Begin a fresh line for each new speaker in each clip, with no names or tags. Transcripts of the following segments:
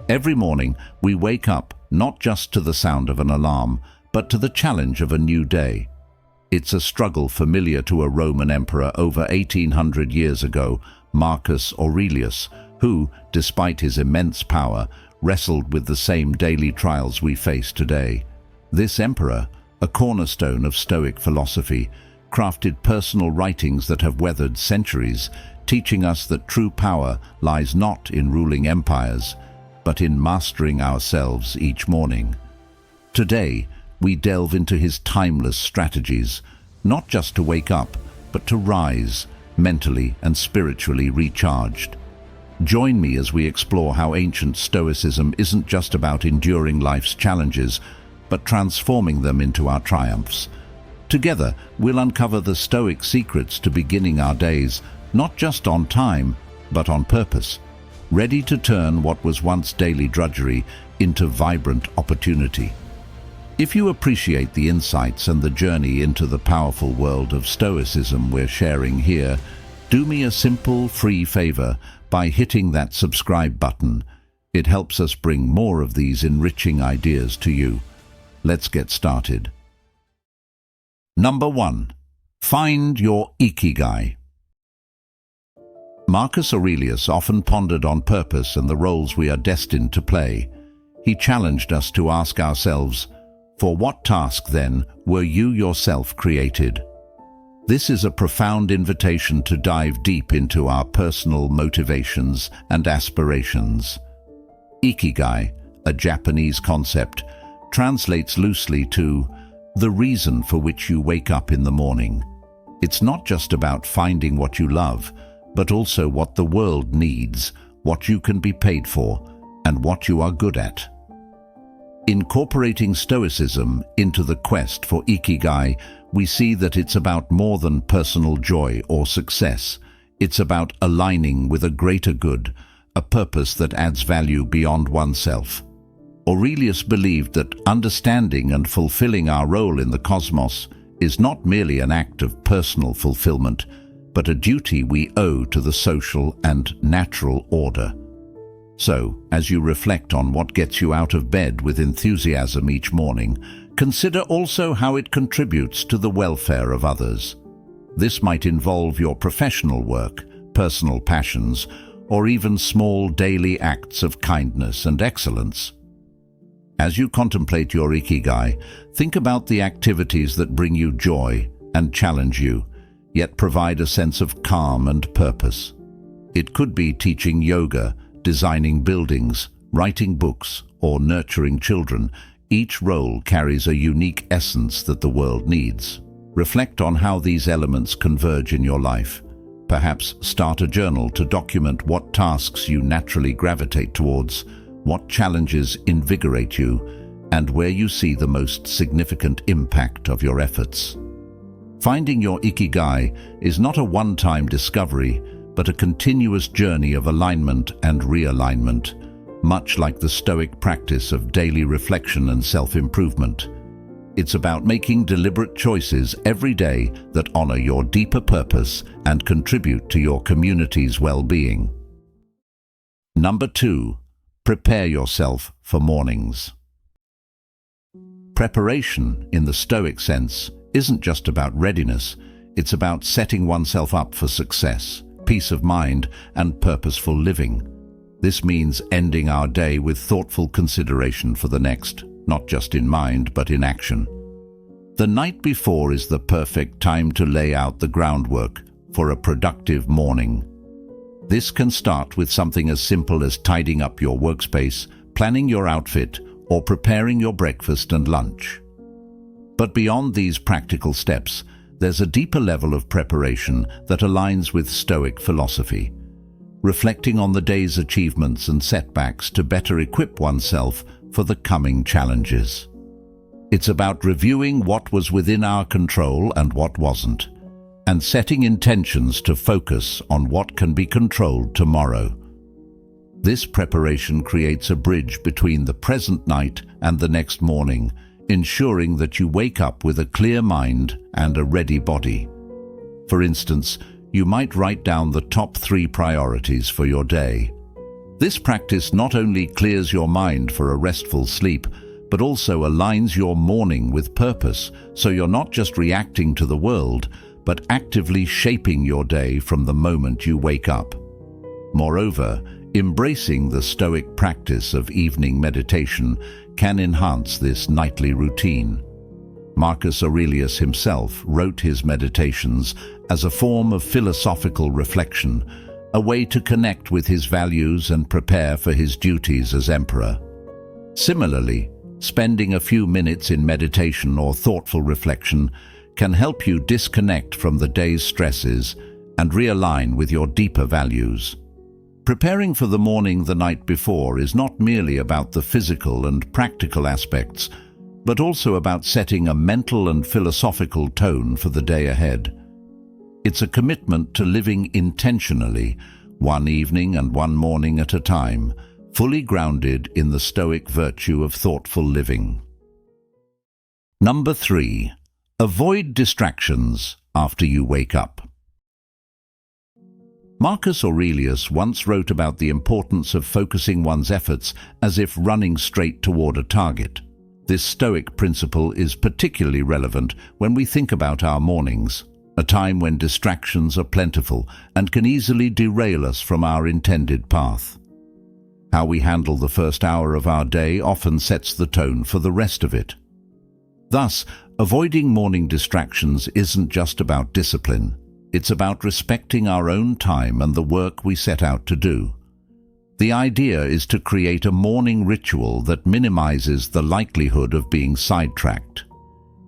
Every morning, we wake up not just to the sound of an alarm, but to the challenge of a new day. It's a struggle familiar to a Roman emperor over 1800 years ago, Marcus Aurelius, who, despite his immense power, wrestled with the same daily trials we face today. This emperor, a cornerstone of Stoic philosophy, crafted personal writings that have weathered centuries, teaching us that true power lies not in ruling empires, but in mastering ourselves each morning. Today, we delve into his timeless strategies, not just to wake up, but to rise, mentally and spiritually recharged. Join me as we explore how ancient Stoicism isn't just about enduring life's challenges, but transforming them into our triumphs. Together, we'll uncover the Stoic secrets to beginning our days, not just on time, but on purpose, ready to turn what was once daily drudgery into vibrant opportunity. If you appreciate the insights and the journey into the powerful world of Stoicism we're sharing here, do me a simple, free favor by hitting that subscribe button. It helps us bring more of these enriching ideas to you. Let's get started. Number 1. Find your Ikigai. Marcus Aurelius often pondered on purpose and the roles we are destined to play. He challenged us to ask ourselves, for what task, then, were you yourself created? This is a profound invitation to dive deep into our personal motivations and aspirations. Ikigai, a Japanese concept, translates loosely to the reason for which you wake up in the morning. It's not just about finding what you love, but also what the world needs, what you can be paid for, and what you are good at. Incorporating Stoicism into the quest for Ikigai, we see that it's about more than personal joy or success. It's about aligning with a greater good, a purpose that adds value beyond oneself. Aurelius believed that understanding and fulfilling our role in the cosmos is not merely an act of personal fulfillment, but a duty we owe to the social and natural order. So, as you reflect on what gets you out of bed with enthusiasm each morning, consider also how it contributes to the welfare of others. This might involve your professional work, personal passions, or even small daily acts of kindness and excellence. As you contemplate your Ikigai, think about the activities that bring you joy and challenge you, yet provide a sense of calm and purpose. It could be teaching yoga, designing buildings, writing books, or nurturing children. Each role carries a unique essence that the world needs. Reflect on how these elements converge in your life. Perhaps start a journal to document what tasks you naturally gravitate towards, what challenges invigorate you, and where you see the most significant impact of your efforts. Finding your Ikigai is not a one-time discovery, but a continuous journey of alignment and realignment, much like the Stoic practice of daily reflection and self-improvement. It's about making deliberate choices every day that honor your deeper purpose and contribute to your community's well-being. Number 2. Prepare yourself for mornings. Preparation, in the Stoic sense, isn't just about readiness. It's about setting oneself up for success, peace of mind, and purposeful living. This means ending our day with thoughtful consideration for the next, not just in mind, but in action. The night before is the perfect time to lay out the groundwork for a productive morning. This can start with something as simple as tidying up your workspace, planning your outfit, or preparing your breakfast and lunch. But beyond these practical steps, there's a deeper level of preparation that aligns with Stoic philosophy, reflecting on the day's achievements and setbacks to better equip oneself for the coming challenges. It's about reviewing what was within our control and what wasn't, and setting intentions to focus on what can be controlled tomorrow. This preparation creates a bridge between the present night and the next morning, ensuring that you wake up with a clear mind and a ready body. For instance, you might write down the top 3 priorities for your day. This practice not only clears your mind for a restful sleep, but also aligns your morning with purpose, so you're not just reacting to the world, but actively shaping your day from the moment you wake up. Moreover, embracing the Stoic practice of evening meditation can enhance this nightly routine. Marcus Aurelius himself wrote his meditations as a form of philosophical reflection, a way to connect with his values and prepare for his duties as emperor. Similarly, spending a few minutes in meditation or thoughtful reflection can help you disconnect from the day's stresses and realign with your deeper values. Preparing for the morning the night before is not merely about the physical and practical aspects, but also about setting a mental and philosophical tone for the day ahead. It's a commitment to living intentionally, one evening and one morning at a time, fully grounded in the Stoic virtue of thoughtful living. Number 3. Avoid distractions after you wake up. Marcus Aurelius once wrote about the importance of focusing one's efforts as if running straight toward a target. This Stoic principle is particularly relevant when we think about our mornings, a time when distractions are plentiful and can easily derail us from our intended path. How we handle the first hour of our day often sets the tone for the rest of it. Thus, avoiding morning distractions isn't just about discipline. It's about respecting our own time and the work we set out to do. The idea is to create a morning ritual that minimizes the likelihood of being sidetracked.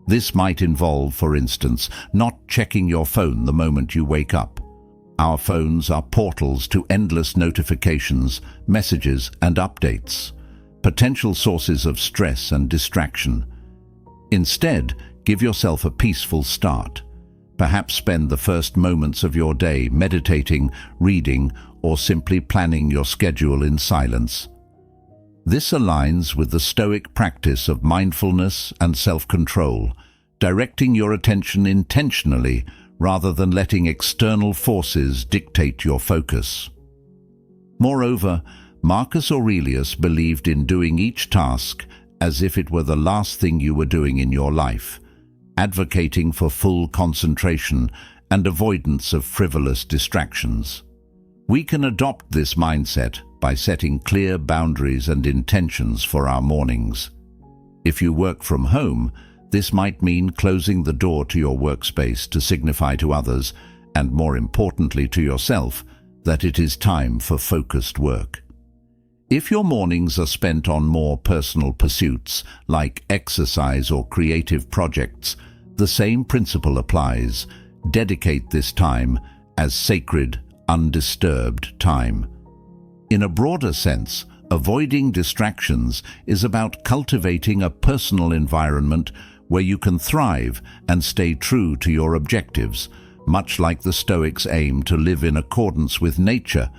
This might involve, for instance, not checking your phone the moment you wake up. Our phones are portals to endless notifications, messages, and updates, potential sources of stress and distraction. Instead, give yourself a peaceful start. Perhaps spend the first moments of your day meditating, reading, or simply planning your schedule in silence. This aligns with the Stoic practice of mindfulness and self-control, directing your attention intentionally rather than letting external forces dictate your focus. Moreover, Marcus Aurelius believed in doing each task as if it were the last thing you were doing in your life, advocating for full concentration and avoidance of frivolous distractions. We can adopt this mindset by setting clear boundaries and intentions for our mornings. If you work from home, this might mean closing the door to your workspace to signify to others, and more importantly to yourself, that it is time for focused work. If your mornings are spent on more personal pursuits, like exercise or creative projects, the same principle applies. Dedicate this time as sacred, undisturbed time. In a broader sense, avoiding distractions is about cultivating a personal environment where you can thrive and stay true to your objectives, much like the Stoics aim to live in accordance with nature,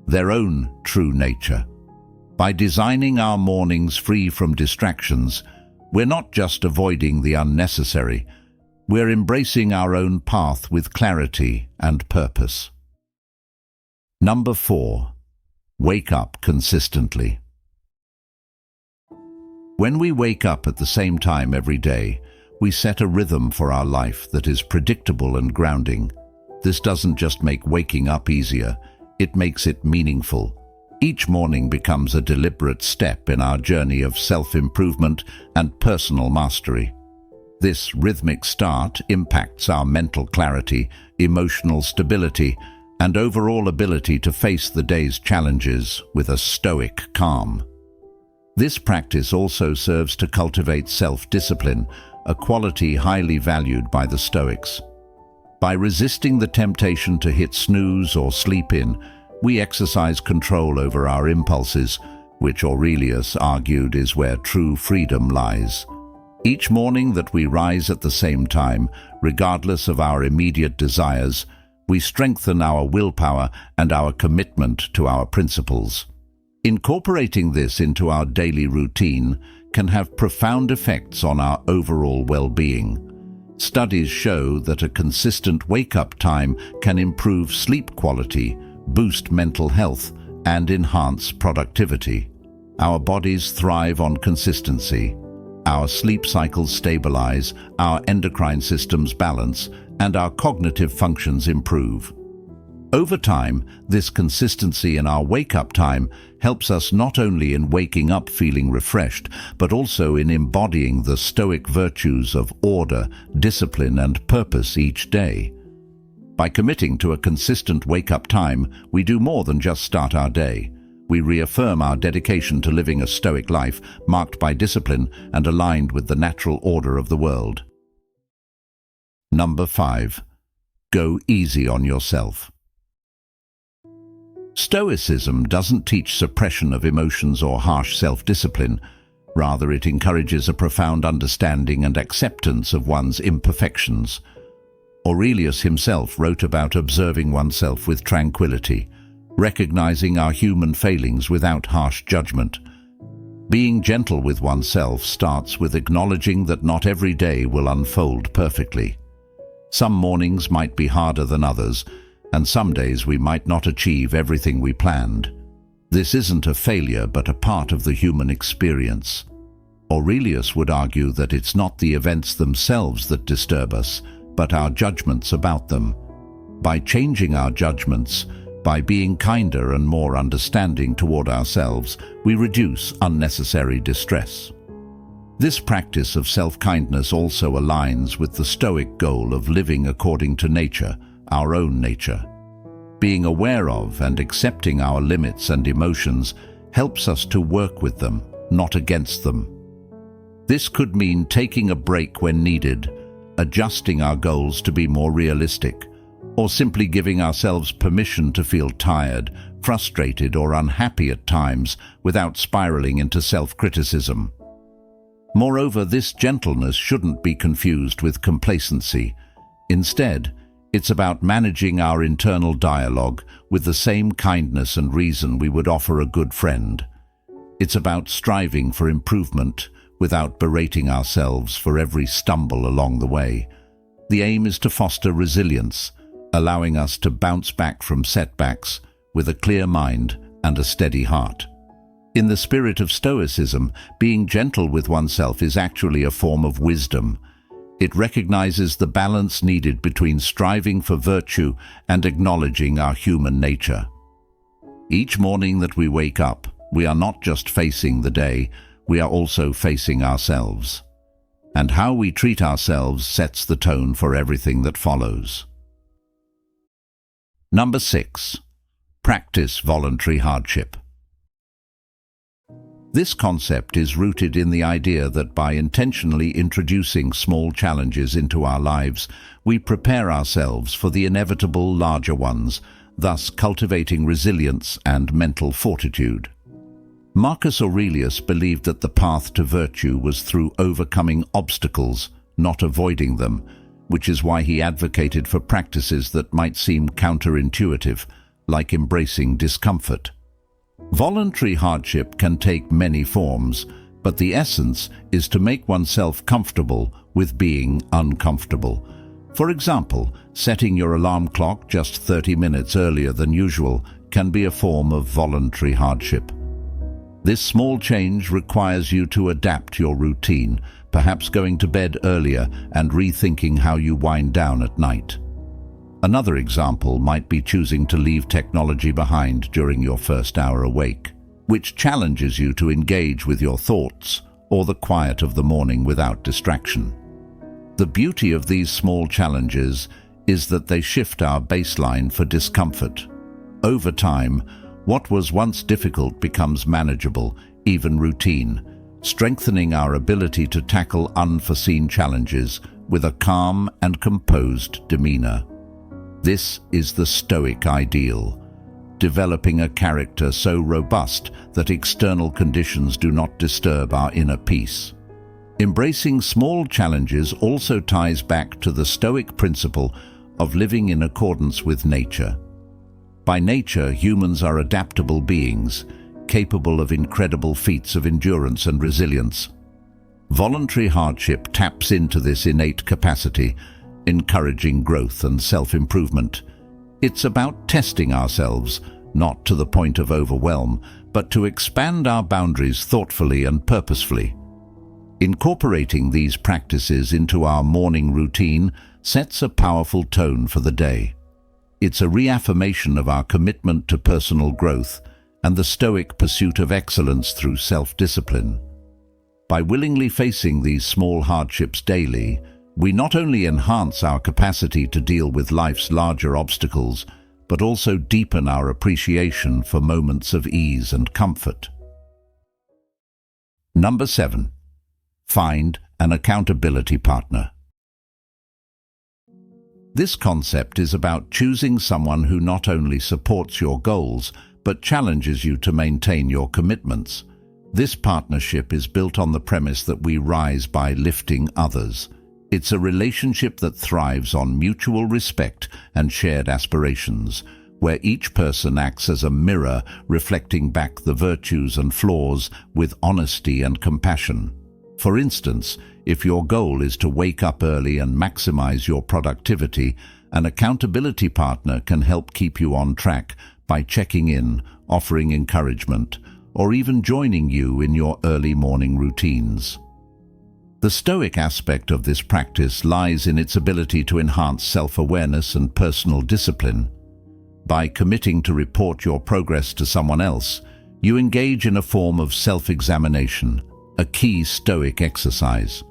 their own true nature. By designing our mornings free from distractions, we're not just avoiding the unnecessary, we're embracing our own path with clarity and purpose. Number 4. Wake up consistently. When we wake up at the same time every day, we set a rhythm for our life that is predictable and grounding. This doesn't just make waking up easier, it makes it meaningful. Each morning becomes a deliberate step in our journey of self-improvement and personal mastery. This rhythmic start impacts our mental clarity, emotional stability, and overall ability to face the day's challenges with a stoic calm. This practice also serves to cultivate self-discipline, a quality highly valued by the Stoics. By resisting the temptation to hit snooze or sleep in, we exercise control over our impulses, which Aurelius argued is where true freedom lies. Each morning that we rise at the same time, regardless of our immediate desires, we strengthen our willpower and our commitment to our principles. Incorporating this into our daily routine can have profound effects on our overall well-being. Studies show that a consistent wake-up time can improve sleep quality, boost mental health, and enhance productivity. Our bodies thrive on consistency. Our sleep cycles stabilize, our endocrine systems balance, and our cognitive functions improve. Over time, this consistency in our wake-up time helps us not only in waking up feeling refreshed, but also in embodying the Stoic virtues of order, discipline, and purpose each day. By committing to a consistent wake-up time, we do more than just start our day. We reaffirm our dedication to living a Stoic life marked by discipline and aligned with the natural order of the world. Number 5. Go easy on yourself. Stoicism doesn't teach suppression of emotions or harsh self-discipline. Rather, it encourages a profound understanding and acceptance of one's imperfections. Aurelius himself wrote about observing oneself with tranquility, recognizing our human failings without harsh judgment. Being gentle with oneself starts with acknowledging that not every day will unfold perfectly. Some mornings might be harder than others, and some days we might not achieve everything we planned. This isn't a failure, but a part of the human experience. Aurelius would argue that it's not the events themselves that disturb us, but our judgments about them. By changing our judgments, by being kinder and more understanding toward ourselves, we reduce unnecessary distress. This practice of self-kindness also aligns with the Stoic goal of living according to nature, our own nature. Being aware of and accepting our limits and emotions helps us to work with them, not against them. This could mean taking a break when needed, adjusting our goals to be more realistic, or simply giving ourselves permission to feel tired, frustrated, or unhappy at times without spiraling into self-criticism. Moreover, this gentleness shouldn't be confused with complacency. Instead, it's about managing our internal dialogue with the same kindness and reason we would offer a good friend. It's about striving for improvement without berating ourselves for every stumble along the way. The aim is to foster resilience, allowing us to bounce back from setbacks with a clear mind and a steady heart. In the spirit of Stoicism, being gentle with oneself is actually a form of wisdom. It recognizes the balance needed between striving for virtue and acknowledging our human nature. Each morning that we wake up, we are not just facing the day, we are also facing ourselves. And how we treat ourselves sets the tone for everything that follows. Number 6. Practice voluntary hardship. This concept is rooted in the idea that by intentionally introducing small challenges into our lives, we prepare ourselves for the inevitable larger ones, thus cultivating resilience and mental fortitude. Marcus Aurelius believed that the path to virtue was through overcoming obstacles, not avoiding them, which is why he advocated for practices that might seem counterintuitive, like embracing discomfort. Voluntary hardship can take many forms, but the essence is to make oneself comfortable with being uncomfortable. For example, setting your alarm clock just 30 minutes earlier than usual can be a form of voluntary hardship. This small change requires you to adapt your routine, perhaps going to bed earlier and rethinking how you wind down at night. Another example might be choosing to leave technology behind during your first hour awake, which challenges you to engage with your thoughts or the quiet of the morning without distraction. The beauty of these small challenges is that they shift our baseline for discomfort. Over time, what was once difficult becomes manageable, even routine, strengthening our ability to tackle unforeseen challenges with a calm and composed demeanor. This is the Stoic ideal, developing a character so robust that external conditions do not disturb our inner peace. Embracing small challenges also ties back to the Stoic principle of living in accordance with nature. By nature, humans are adaptable beings, capable of incredible feats of endurance and resilience. Voluntary hardship taps into this innate capacity, encouraging growth and self-improvement. It's about testing ourselves, not to the point of overwhelm, but to expand our boundaries thoughtfully and purposefully. Incorporating these practices into our morning routine sets a powerful tone for the day. It's a reaffirmation of our commitment to personal growth and the Stoic pursuit of excellence through self-discipline. By willingly facing these small hardships daily, we not only enhance our capacity to deal with life's larger obstacles, but also deepen our appreciation for moments of ease and comfort. Number 7. Find an accountability partner. This concept is about choosing someone who not only supports your goals, but challenges you to maintain your commitments. This partnership is built on the premise that we rise by lifting others. It's a relationship that thrives on mutual respect and shared aspirations, where each person acts as a mirror reflecting back the virtues and flaws with honesty and compassion. For instance, if your goal is to wake up early and maximize your productivity, an accountability partner can help keep you on track by checking in, offering encouragement, or even joining you in your early morning routines. The Stoic aspect of this practice lies in its ability to enhance self-awareness and personal discipline. By committing to report your progress to someone else, you engage in a form of self-examination, a key Stoic exercise.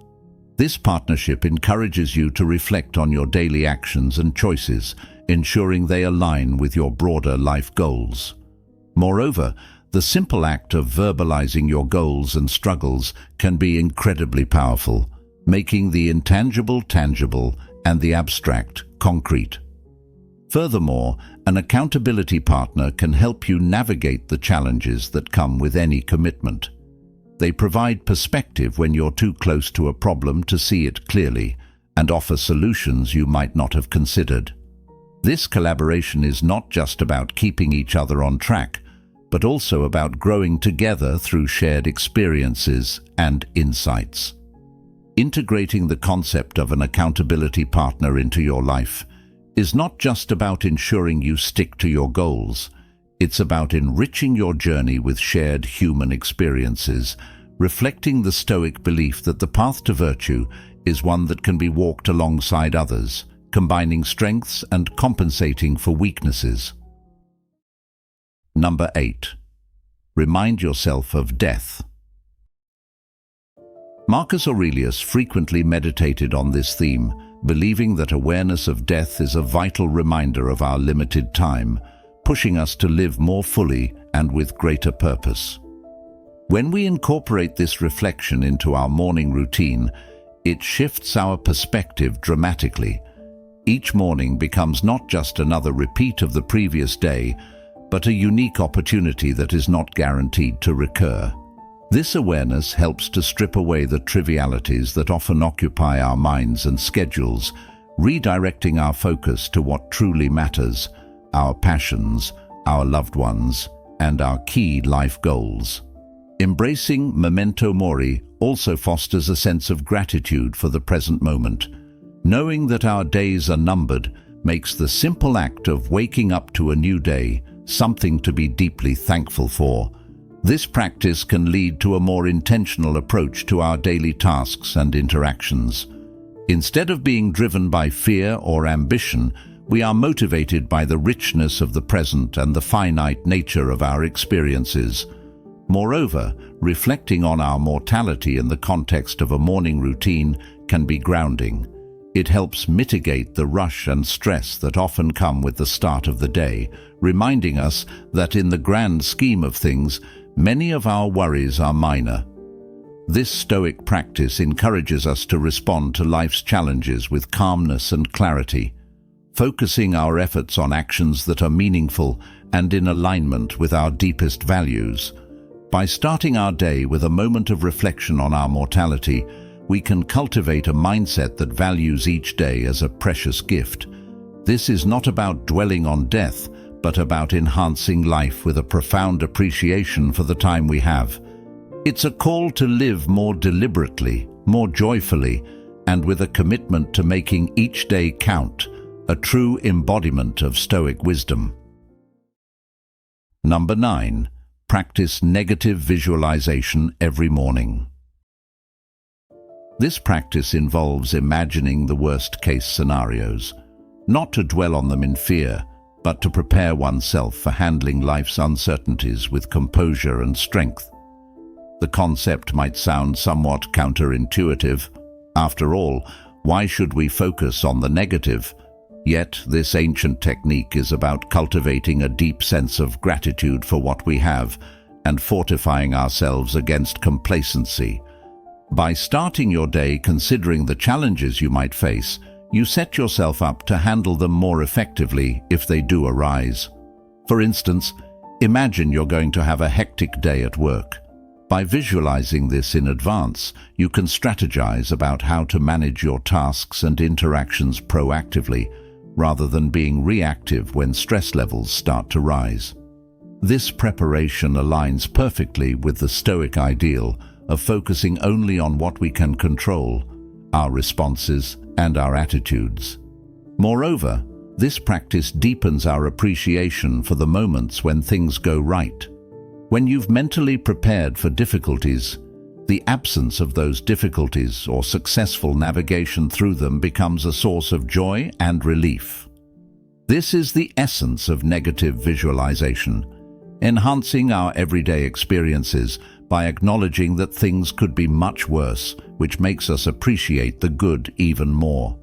This partnership encourages you to reflect on your daily actions and choices, ensuring they align with your broader life goals. Moreover, the simple act of verbalizing your goals and struggles can be incredibly powerful, making the intangible tangible and the abstract concrete. Furthermore, an accountability partner can help you navigate the challenges that come with any commitment. They provide perspective when you're too close to a problem to see it clearly, and offer solutions you might not have considered. This collaboration is not just about keeping each other on track, but also about growing together through shared experiences and insights. Integrating the concept of an accountability partner into your life is not just about ensuring you stick to your goals. It's about enriching your journey with shared human experiences, reflecting the Stoic belief that the path to virtue is one that can be walked alongside others, combining strengths and compensating for weaknesses. Number 8. Remind yourself of death. Marcus Aurelius frequently meditated on this theme, believing that awareness of death is a vital reminder of our limited time, pushing us to live more fully and with greater purpose. When we incorporate this reflection into our morning routine, it shifts our perspective dramatically. Each morning becomes not just another repeat of the previous day, but a unique opportunity that is not guaranteed to recur. This awareness helps to strip away the trivialities that often occupy our minds and schedules, redirecting our focus to what truly matters: our passions, our loved ones, and our key life goals. Embracing memento mori also fosters a sense of gratitude for the present moment. Knowing that our days are numbered makes the simple act of waking up to a new day something to be deeply thankful for. This practice can lead to a more intentional approach to our daily tasks and interactions. Instead of being driven by fear or ambition, we are motivated by the richness of the present and the finite nature of our experiences. Moreover, reflecting on our mortality in the context of a morning routine can be grounding. It helps mitigate the rush and stress that often come with the start of the day, reminding us that in the grand scheme of things, many of our worries are minor. This Stoic practice encourages us to respond to life's challenges with calmness and clarity, focusing our efforts on actions that are meaningful and in alignment with our deepest values. By starting our day with a moment of reflection on our mortality, we can cultivate a mindset that values each day as a precious gift. This is not about dwelling on death, but about enhancing life with a profound appreciation for the time we have. It's a call to live more deliberately, more joyfully, and with a commitment to making each day count, a true embodiment of Stoic wisdom. Number 9. Practice negative visualization every morning. This practice involves imagining the worst-case scenarios, not to dwell on them in fear, but to prepare oneself for handling life's uncertainties with composure and strength. The concept might sound somewhat counterintuitive. After all, why should we focus on the negative? Yet, this ancient technique is about cultivating a deep sense of gratitude for what we have and fortifying ourselves against complacency. By starting your day considering the challenges you might face, you set yourself up to handle them more effectively if they do arise. For instance, imagine you're going to have a hectic day at work. By visualizing this in advance, you can strategize about how to manage your tasks and interactions proactively, rather than being reactive when stress levels start to rise. This preparation aligns perfectly with the Stoic ideal of focusing only on what we can control, our responses and our attitudes. Moreover, this practice deepens our appreciation for the moments when things go right. When you've mentally prepared for difficulties, the absence of those difficulties or successful navigation through them becomes a source of joy and relief. This is the essence of negative visualization, enhancing our everyday experiences by acknowledging that things could be much worse, which makes us appreciate the good even more.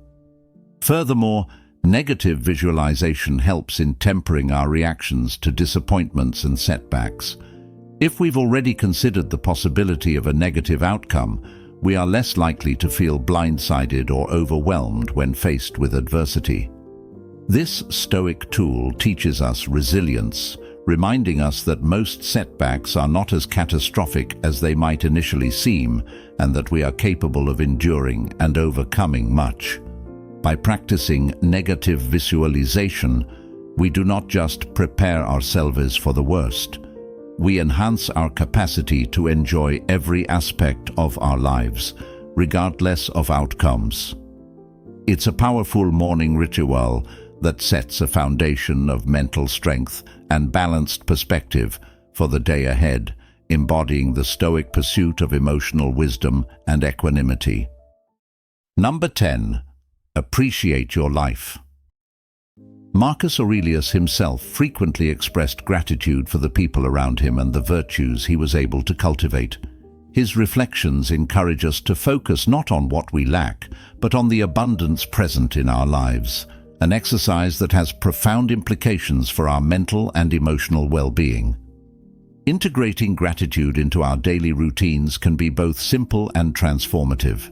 Furthermore, negative visualization helps in tempering our reactions to disappointments and setbacks. If we've already considered the possibility of a negative outcome, we are less likely to feel blindsided or overwhelmed when faced with adversity. This Stoic tool teaches us resilience, reminding us that most setbacks are not as catastrophic as they might initially seem, and that we are capable of enduring and overcoming much. By practicing negative visualization, we do not just prepare ourselves for the worst. We enhance our capacity to enjoy every aspect of our lives, regardless of outcomes. It's a powerful morning ritual that sets a foundation of mental strength and balanced perspective for the day ahead, embodying the Stoic pursuit of emotional wisdom and equanimity. Number 10. Appreciate your life. Marcus Aurelius himself frequently expressed gratitude for the people around him and the virtues he was able to cultivate. His reflections encourage us to focus not on what we lack, but on the abundance present in our lives, an exercise that has profound implications for our mental and emotional well-being. Integrating gratitude into our daily routines can be both simple and transformative.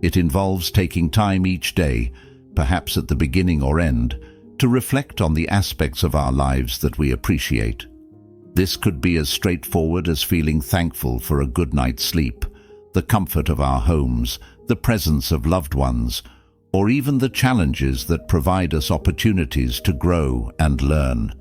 It involves taking time each day, perhaps at the beginning or end, to reflect on the aspects of our lives that we appreciate. This could be as straightforward as feeling thankful for a good night's sleep, the comfort of our homes, the presence of loved ones, or even the challenges that provide us opportunities to grow and learn.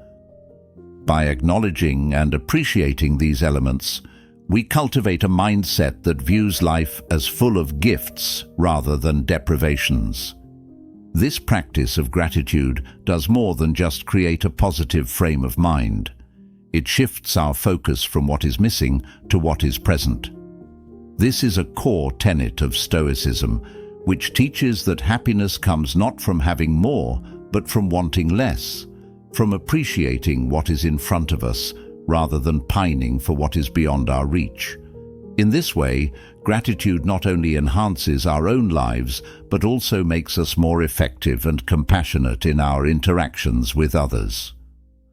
By acknowledging and appreciating these elements, we cultivate a mindset that views life as full of gifts rather than deprivations. This practice of gratitude does more than just create a positive frame of mind. It shifts our focus from what is missing to what is present. This is a core tenet of Stoicism, which teaches that happiness comes not from having more, but from wanting less, from appreciating what is in front of us, rather than pining for what is beyond our reach. In this way, gratitude not only enhances our own lives, but also makes us more effective and compassionate in our interactions with others.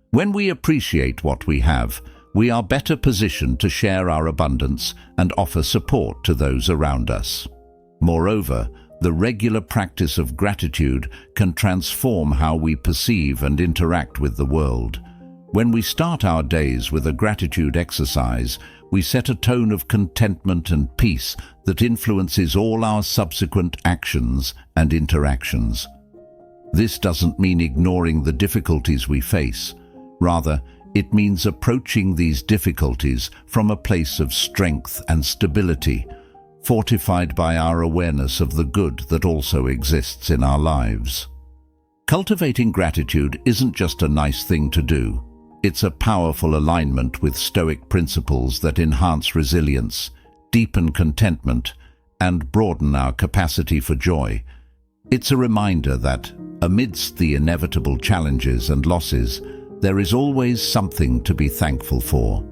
When we appreciate what we have, we are better positioned to share our abundance and offer support to those around us. Moreover, the regular practice of gratitude can transform how we perceive and interact with the world. When we start our days with a gratitude exercise, we set a tone of contentment and peace that influences all our subsequent actions and interactions. This doesn't mean ignoring the difficulties we face. Rather, it means approaching these difficulties from a place of strength and stability, fortified by our awareness of the good that also exists in our lives. Cultivating gratitude isn't just a nice thing to do. It's a powerful alignment with Stoic principles that enhance resilience, deepen contentment, and broaden our capacity for joy. It's a reminder that, amidst the inevitable challenges and losses, there is always something to be thankful for.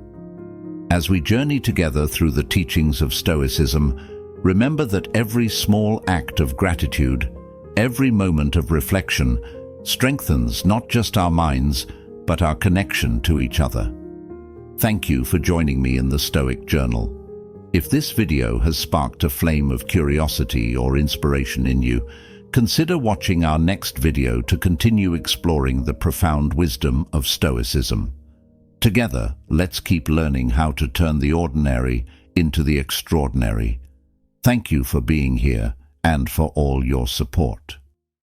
As we journey together through the teachings of Stoicism, remember that every small act of gratitude, every moment of reflection, strengthens not just our minds, but our connection to each other. Thank you for joining me in the Stoic Journal. If this video has sparked a flame of curiosity or inspiration in you, consider watching our next video to continue exploring the profound wisdom of Stoicism. Together, let's keep learning how to turn the ordinary into the extraordinary. Thank you for being here and for all your support.